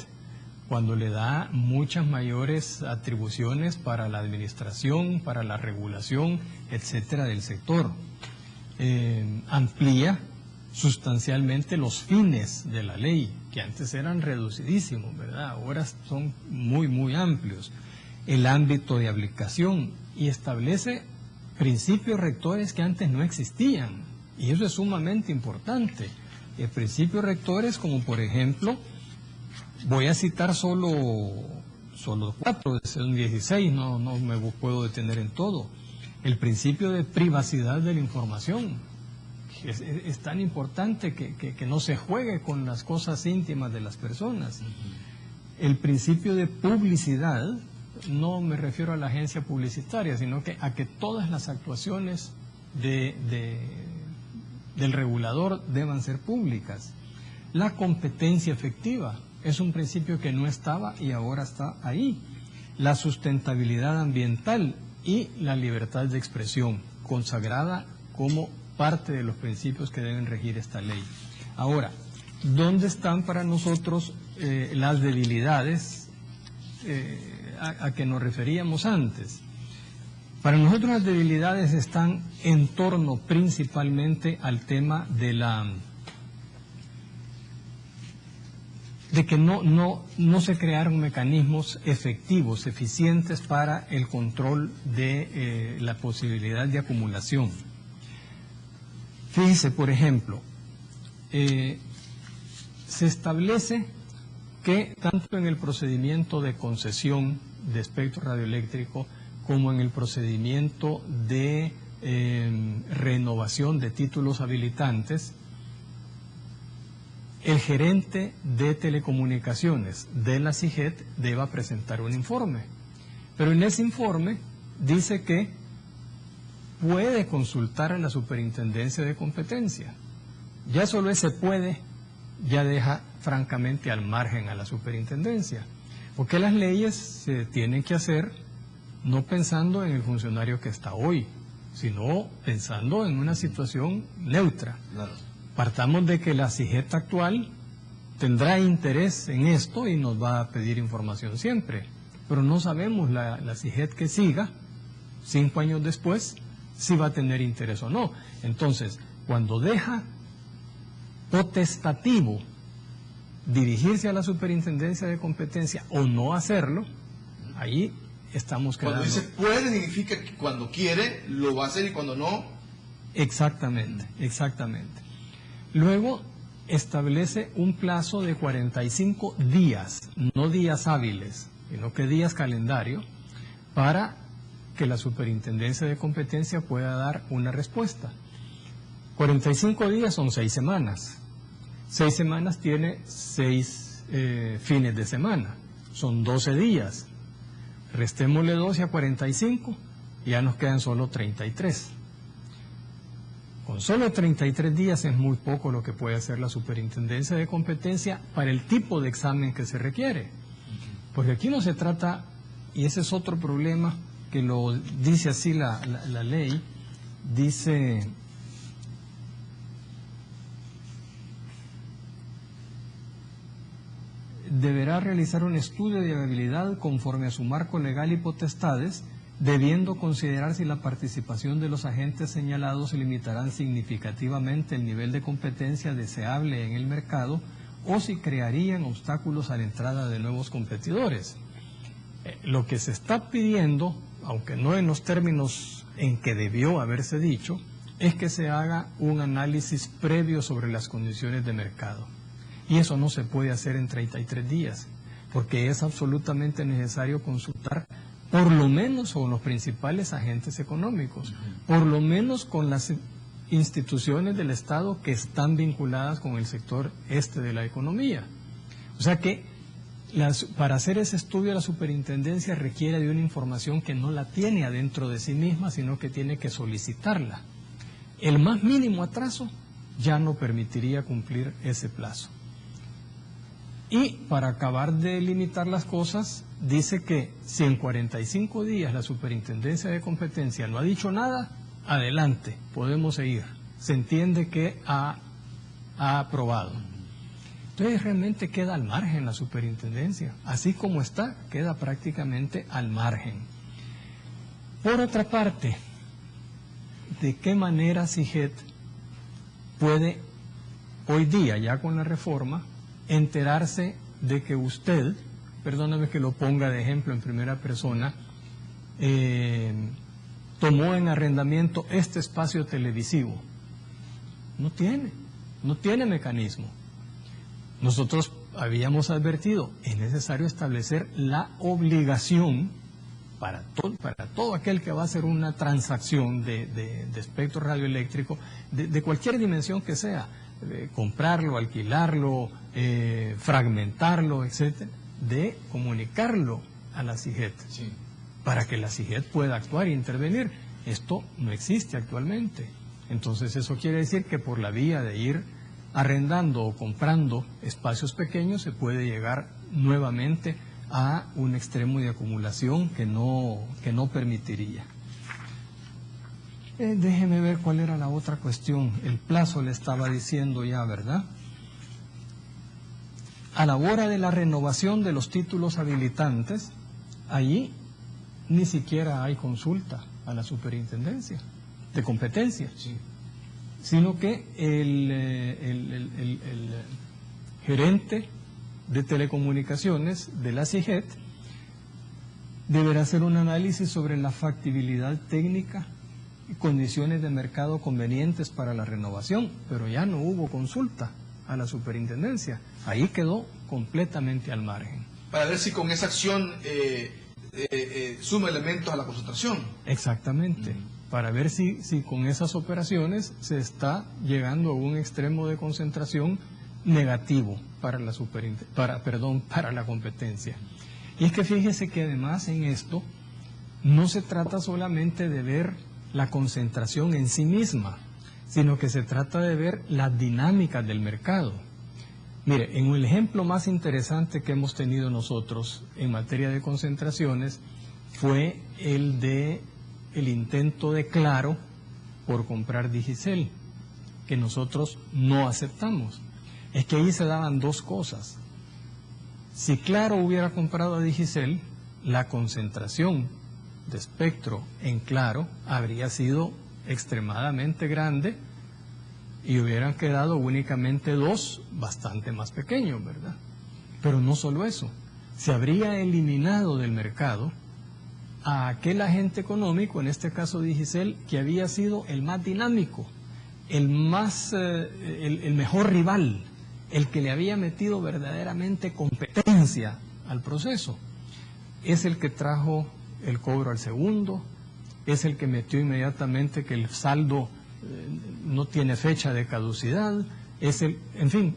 cuando le da muchas mayores atribuciones para la administración, para la regulación, etcétera, del sector. Amplía sustancialmente los fines de la ley, que antes eran reducidísimos, ¿verdad? Ahora son muy, muy amplios. El ámbito de aplicación, y establece principios rectores que antes no existían, y eso es sumamente importante. Principios rectores como, por ejemplo, voy a citar solo 4, son 16, no me puedo detener en todo. El principio de privacidad de la información, Es tan importante que no se juegue con las cosas íntimas de las personas. El principio de publicidad, no me refiero a la agencia publicitaria, sino que a que todas las actuaciones del regulador deban ser públicas. La competencia efectiva es un principio que no estaba y ahora está ahí. La sustentabilidad ambiental y la libertad de expresión, consagrada como parte de los principios que deben regir esta ley. Ahora, ¿dónde están para nosotros las debilidades a que nos referíamos antes? Para nosotros las debilidades están en torno principalmente al tema de que no se crearon mecanismos efectivos, eficientes para el control de la posibilidad de acumulación. Fíjese, por ejemplo, se establece que tanto en el procedimiento de concesión de espectro radioeléctrico como en el procedimiento de renovación de títulos habilitantes, el gerente de telecomunicaciones de la CIGET deba presentar un informe. Pero en ese informe dice que puede consultar a la Superintendencia de Competencia. Ya solo ese puede, ya deja francamente al margen a la Superintendencia. Porque las leyes se tienen que hacer no pensando en el funcionario que está hoy, sino pensando en una situación neutra.
Claro.
Partamos de que la CIGET actual tendrá interés en esto y nos va a pedir información siempre, pero no sabemos la CIGET que siga 5 años después si va a tener interés o no. Entonces, cuando deja potestativo dirigirse a la Superintendencia de Competencia o no hacerlo, ahí estamos quedando.
Cuando dice puede, significa que cuando quiere lo va a hacer y cuando no.
Exactamente, exactamente. Luego establece un plazo de 45 días, no días hábiles, sino que días calendario, para que la Superintendencia de Competencia pueda dar una respuesta. 45 días son 6 semanas. 6 semanas tiene 6 fines de semana. Son 12 días. Restémosle 12 a 45, ya nos quedan solo 33. Con solo 33 días es muy poco lo que puede hacer la Superintendencia de Competencia para el tipo de examen que se requiere. Porque aquí no se trata, y ese es otro problema que lo dice así la ley, dice: deberá realizar un estudio de viabilidad conforme a su marco legal y potestades, debiendo considerar si la participación de los agentes señalados limitarán significativamente el nivel de competencia deseable en el mercado o si crearían obstáculos a la entrada de nuevos competidores. Lo que se está pidiendo, aunque no en los términos en que debió haberse dicho, es que se haga un análisis previo sobre las condiciones de mercado. Y eso no se puede hacer en 33 días, porque es absolutamente necesario consultar por lo menos con los principales agentes económicos, por lo menos con las instituciones del Estado que están vinculadas con el sector de la economía. O sea que para hacer ese estudio la Superintendencia requiere de una información que no la tiene adentro de sí misma, sino que tiene que solicitarla. El más mínimo atraso ya no permitiría cumplir ese plazo. Y para acabar de limitar las cosas, dice que si en 45 días la Superintendencia de Competencia no ha dicho nada, adelante, podemos seguir. Se entiende que ha aprobado. Entonces realmente queda al margen la Superintendencia. Así como está, queda prácticamente al margen. Por otra parte, ¿de qué manera CIGET puede hoy día, ya con la reforma, enterarse de que usted, perdóname que lo ponga de ejemplo en primera persona, tomó en arrendamiento este espacio televisivo? No tiene mecanismo. Nosotros habíamos advertido, es necesario establecer la obligación para todo aquel que va a hacer una transacción de espectro radioeléctrico, de cualquier dimensión que sea, comprarlo, alquilarlo, fragmentarlo, etcétera, de comunicarlo a la CIGET,
Sí.
para que la CIGET pueda actuar e intervenir. Esto no existe actualmente. Entonces eso quiere decir que por la vía de ir arrendando o comprando espacios pequeños se puede llegar nuevamente a un extremo de acumulación que no permitiría. Déjeme ver cuál era la otra cuestión. El plazo le estaba diciendo ya, ¿verdad? A la hora de la renovación de los títulos habilitantes, allí ni siquiera hay consulta a la superintendencia de competencia,
Sí.
sino que el gerente de telecomunicaciones de la CIGET deberá hacer un análisis sobre la factibilidad técnica y condiciones de mercado convenientes para la renovación, pero ya no hubo consulta a la superintendencia, ahí quedó completamente al margen.
Para ver si con esa acción suma elementos a la concentración.
Exactamente, para ver si con esas operaciones se está llegando a un extremo de concentración negativo para la competencia. Y es que fíjese que además en esto no se trata solamente de ver la concentración en sí misma, sino que se trata de ver las dinámicas del mercado. Mire, en el ejemplo más interesante que hemos tenido nosotros en materia de concentraciones fue el intento de Claro por comprar Digicel, que nosotros no aceptamos. Es que ahí se daban dos cosas. Si Claro hubiera comprado a Digicel, la concentración de espectro en Claro habría sido extremadamente grande y hubieran quedado únicamente dos bastante más pequeños, ¿verdad? Pero no solo eso, se habría eliminado del mercado a aquel agente económico, en este caso Digicel, que había sido el más dinámico, el mejor rival, el que le había metido verdaderamente competencia al proceso. Es el que trajo el cobro al segundo, es el que metió inmediatamente que el saldo no tiene fecha de caducidad, en fin,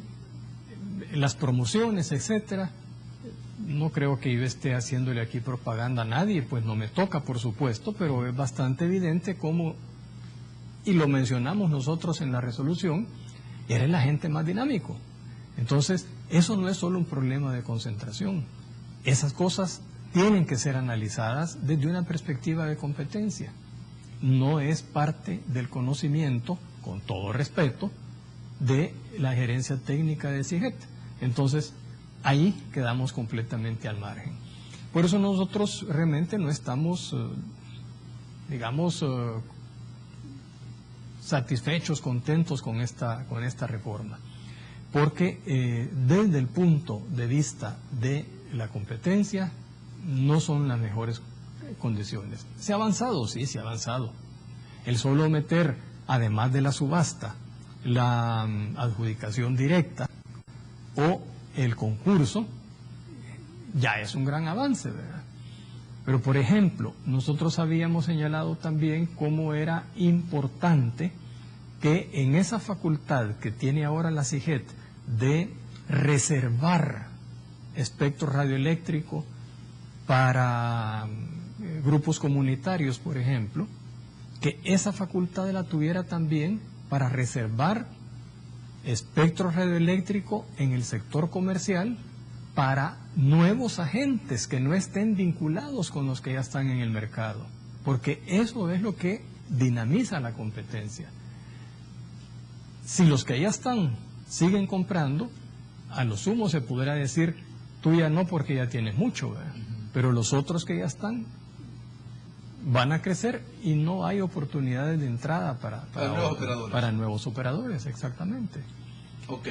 las promociones, etcétera. No creo que yo esté haciéndole aquí propaganda a nadie, pues no me toca, por supuesto, pero es bastante evidente cómo, y lo mencionamos nosotros en la resolución, era el agente más dinámico. Entonces, eso no es solo un problema de concentración. Esas cosas tienen que ser analizadas desde una perspectiva de competencia. No es parte del conocimiento, con todo respeto, de la gerencia técnica de CIGET. Entonces, ahí quedamos completamente al margen. Por eso nosotros realmente no estamos, satisfechos, contentos con esta reforma. Porque desde el punto de vista de la competencia, no son las mejores condiciones. ¿Se ha avanzado? Sí, se ha avanzado. El solo meter, además de la subasta, la adjudicación directa o el concurso, ya es un gran avance, ¿verdad? Pero, por ejemplo, nosotros habíamos señalado también cómo era importante que en esa facultad que tiene ahora la CIGET de reservar espectro radioeléctrico para grupos comunitarios, por ejemplo, que esa facultad la tuviera también para reservar espectro radioeléctrico en el sector comercial para nuevos agentes que no estén vinculados con los que ya están en el mercado, porque eso es lo que dinamiza la competencia. Si los que ya están siguen comprando, a lo sumo se podrá decir, tú ya no porque ya tienes mucho, ¿verdad? Pero los otros que ya están van a crecer y no hay oportunidades de entrada para nuevos operadores, exactamente.
Ok.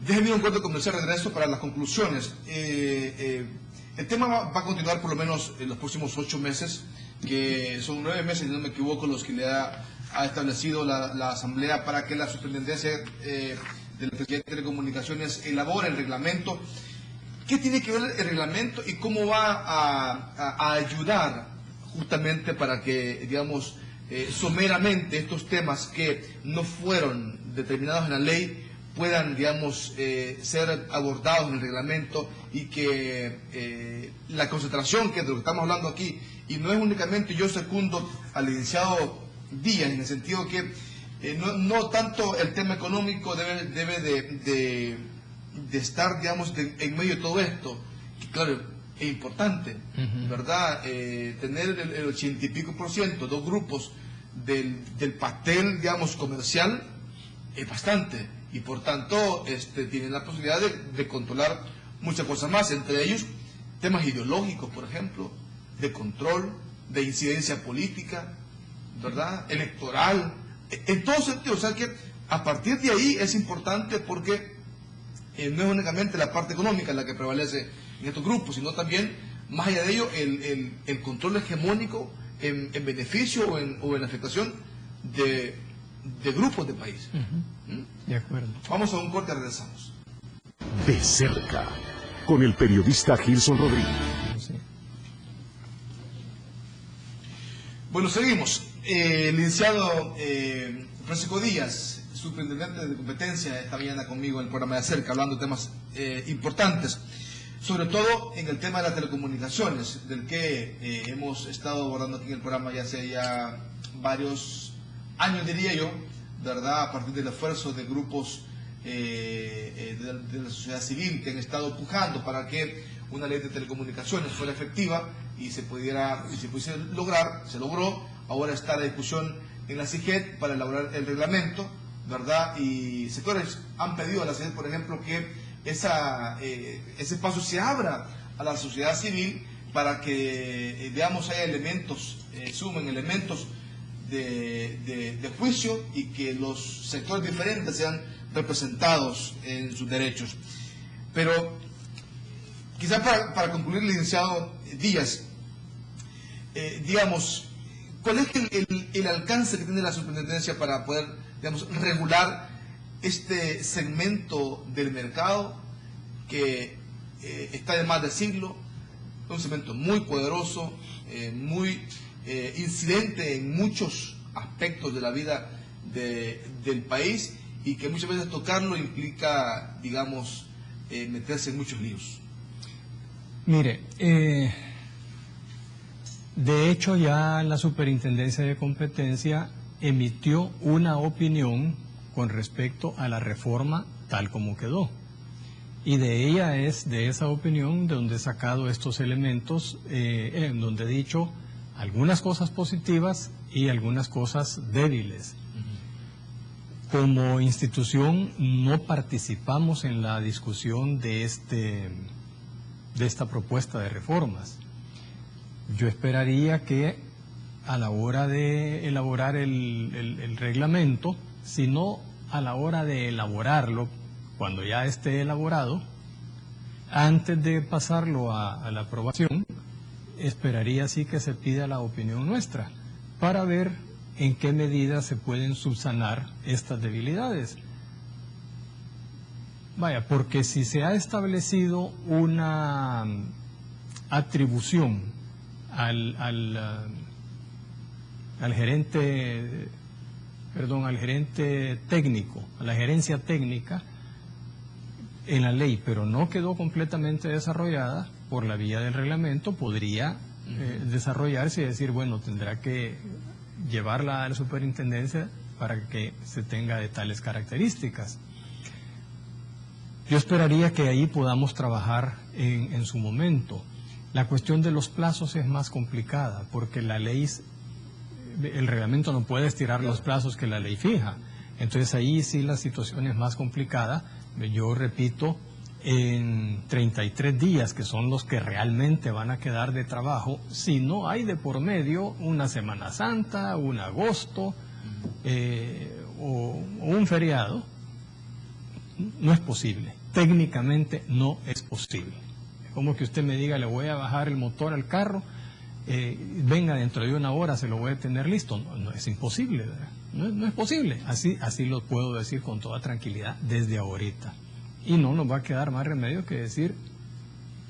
Déjenme un corte comercial, regreso para las conclusiones. El tema va a continuar por lo menos en los próximos 8 meses, que son 9 meses, si no me equivoco, los que le ha establecido la Asamblea para que la Superintendencia de la Telecomunicaciones elabore el reglamento. ¿Qué tiene que ver el reglamento y cómo va a ayudar justamente para que, digamos, someramente estos temas que no fueron determinados en la ley puedan, digamos, ser abordados en el reglamento, y que la concentración, que es de lo que estamos hablando aquí, y no es únicamente, yo secundo al licenciado Díaz en el sentido que no tanto el tema económico debe de estar, digamos, en medio de todo esto, que claro, es importante, ¿verdad? Tener el 80 y pico %, dos grupos del pastel, digamos, comercial, es bastante, y por tanto tienen la posibilidad de controlar muchas cosas más, entre ellos temas ideológicos, por ejemplo, de control, de incidencia política, ¿verdad? Electoral, en todo sentido. O sea que a partir de ahí es importante, porque no es únicamente la parte económica la que prevalece en estos grupos, sino también, más allá de ello, el control hegemónico en beneficio o en afectación de grupos de país.
De acuerdo.
Vamos a un corte, regresamos.
De cerca, con el periodista Gilson Rodríguez.
Sí.
Bueno, seguimos. Licenciado Francisco Díaz, superintendente de competencia, esta mañana conmigo en el programa de Cerca, hablando de temas importantes, sobre todo en el tema de las telecomunicaciones, del que hemos estado abordando aquí en el programa ya hace varios años, diría yo, ¿verdad? A partir del esfuerzo de grupos de la sociedad civil que han estado pujando para que una ley de telecomunicaciones fuera efectiva y se pudiese lograr. Se logró. Ahora está la discusión en la CIGED para elaborar el reglamento, ¿verdad? Y sectores han pedido a la CIGED, por ejemplo, que ese paso se abra a la sociedad civil para que, digamos, haya elementos, sumen elementos de juicio, y que los sectores diferentes sean representados en sus derechos. Pero quizá para concluir, licenciado Díaz, digamos, ¿cuál es el alcance que tiene la superintendencia para poder, digamos, regular este segmento del mercado que está de más de siglo, un segmento muy poderoso, muy incidente en muchos aspectos de la vida del país, y que muchas veces tocarlo implica, digamos, meterse en muchos líos?
Mire, de hecho ya la Superintendencia de Competencia emitió una opinión con respecto a la reforma tal como quedó. Y de esa opinión de donde he sacado estos elementos, en donde he dicho algunas cosas positivas y algunas cosas débiles. Como institución no participamos en la discusión de esta propuesta de reformas. Yo esperaría que a la hora de elaborar el reglamento, si no a la hora de elaborarlo, cuando ya esté elaborado, antes de pasarlo a la aprobación, esperaría sí que se pida la opinión nuestra para ver en qué medida se pueden subsanar estas debilidades. Vaya, porque si se ha establecido una atribución al gerente técnico, a la gerencia técnica en la ley, pero no quedó completamente desarrollada por la vía del reglamento, podría desarrollarse y decir, bueno, tendrá que llevarla a la superintendencia para que se tenga de tales características. Yo esperaría que ahí podamos trabajar en su momento. La cuestión de los plazos es más complicada, porque la ley, el reglamento no puede estirar los plazos que la ley fija. Entonces ahí sí la situación es más complicada. Yo repito, en 33 días, que son los que realmente van a quedar de trabajo, si no hay de por medio una Semana Santa, un agosto o un feriado, no es posible. Técnicamente no es posible. Es como que usted me diga, le voy a bajar el motor al carro, venga dentro de una hora, se lo voy a tener listo. No es imposible, ¿verdad? No es posible. Así lo puedo decir con toda tranquilidad desde ahorita. Y no nos va a quedar más remedio que decir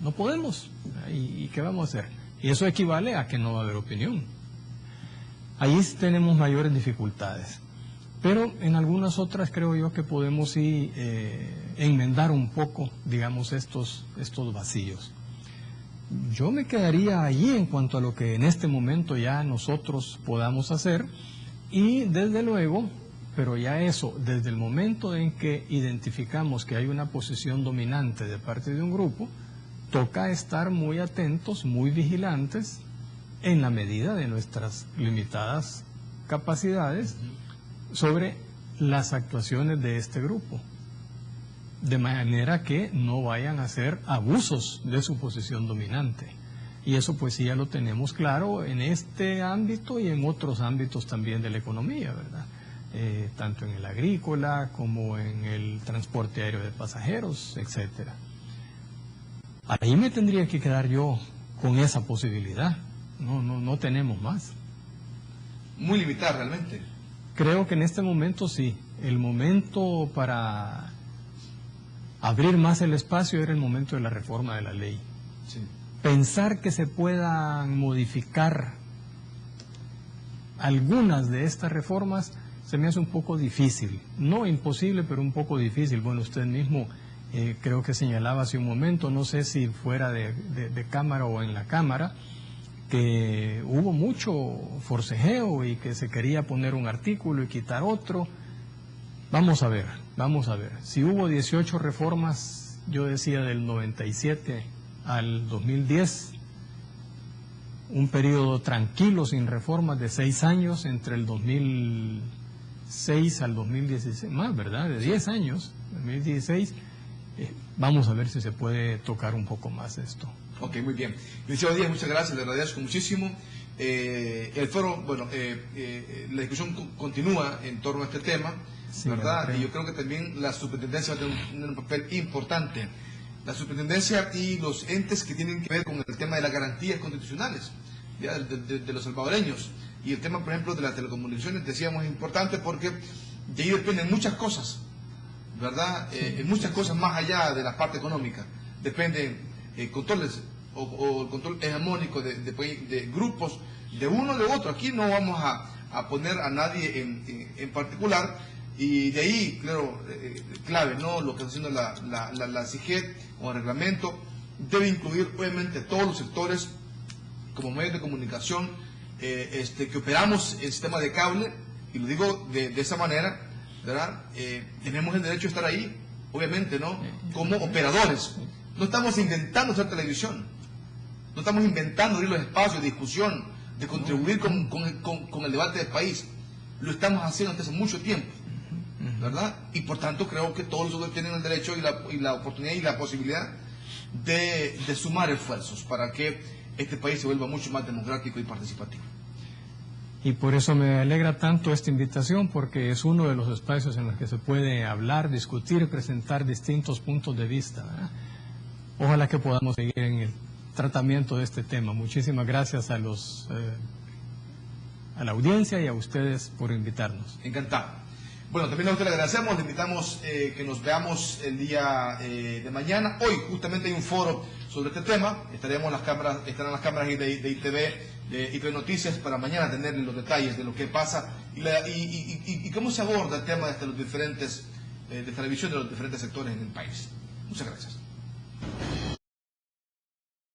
No podemos. ¿Y qué vamos a hacer? Y eso equivale a que no va a haber opinión. Ahí tenemos mayores dificultades. Pero en algunas otras creo yo que podemos sí, enmendar un poco, digamos, estos vacíos. Yo me quedaría allí en cuanto a lo que en este momento ya nosotros podamos hacer, y desde luego, pero ya eso, desde el momento en que identificamos que hay una posición dominante de parte de un grupo, toca estar muy atentos, muy vigilantes, en la medida de nuestras limitadas capacidades, sobre las actuaciones de este grupo, de manera que no vayan a hacer abusos de su posición dominante. Y eso pues sí ya lo tenemos claro en este ámbito y en otros ámbitos también de la economía, ¿verdad? Tanto en el agrícola como en el transporte aéreo de pasajeros, etcétera. Ahí me tendría que quedar yo con esa posibilidad. No tenemos más.
Muy limitada realmente.
Creo que en este momento sí. El momento para abrir más el espacio era el momento de la reforma de la ley.
Sí.
Pensar que se puedan modificar algunas de estas reformas se me hace un poco difícil. No imposible, pero un poco difícil. Bueno, usted mismo creo que señalaba hace un momento, no sé si fuera de cámara o en la cámara, que hubo mucho forcejeo y que se quería poner un artículo y quitar otro. Vamos a ver. Si hubo 18 reformas, yo decía del 97 al 2010, un periodo tranquilo sin reformas de 6 años entre el 2006 al 2016, más, ¿verdad? De 10 años, 2016. Vamos a ver si se puede tocar un poco más esto.
Ok, muy bien. Licenciado Díaz, muchas gracias, le agradezco muchísimo. El foro, bueno, la discusión continúa en torno a este tema, sí, ¿verdad? Y yo creo que también la superintendencia va a tener un papel importante. La superintendencia y los entes que tienen que ver con el tema de las garantías constitucionales, ¿ya? De los salvadoreños. Y el tema, por ejemplo, de las telecomunicaciones, decíamos, es importante porque de ahí dependen muchas cosas, ¿verdad? Muchas cosas más allá de la parte económica. Dependen controles o el control hegemónico de grupos, de uno o de otro. Aquí no vamos a poner a nadie en particular, y de ahí, claro, clave, ¿no? Lo que está haciendo la CIGED o el reglamento debe incluir obviamente todos los sectores como medios de comunicación que operamos el sistema de cable, y lo digo de esa manera, ¿verdad? Tenemos el derecho a estar ahí, obviamente, ¿no? Como operadores. No estamos inventando hacer televisión, no estamos inventando abrir los espacios de discusión, de contribuir con el debate del país. Lo estamos haciendo desde hace mucho tiempo, ¿verdad? Y por tanto creo que todos nosotros tienen el derecho y la oportunidad y la posibilidad de sumar esfuerzos para que este país se vuelva mucho más democrático y participativo.
Y por eso me alegra tanto esta invitación, porque es uno de los espacios en los que se puede hablar, discutir y presentar distintos puntos de vista, ¿verdad? Ojalá que podamos seguir en el tratamiento de este tema. Muchísimas gracias a la audiencia y a ustedes por invitarnos.
Encantado. Bueno, también a usted le agradecemos, le invitamos que nos veamos el día de mañana. Hoy justamente hay un foro sobre este tema, estarán las cámaras de ITV, de ITV Noticias, para mañana tener los detalles de lo que pasa y cómo se aborda el tema de los diferentes de televisión de los diferentes sectores en el país. Muchas gracias.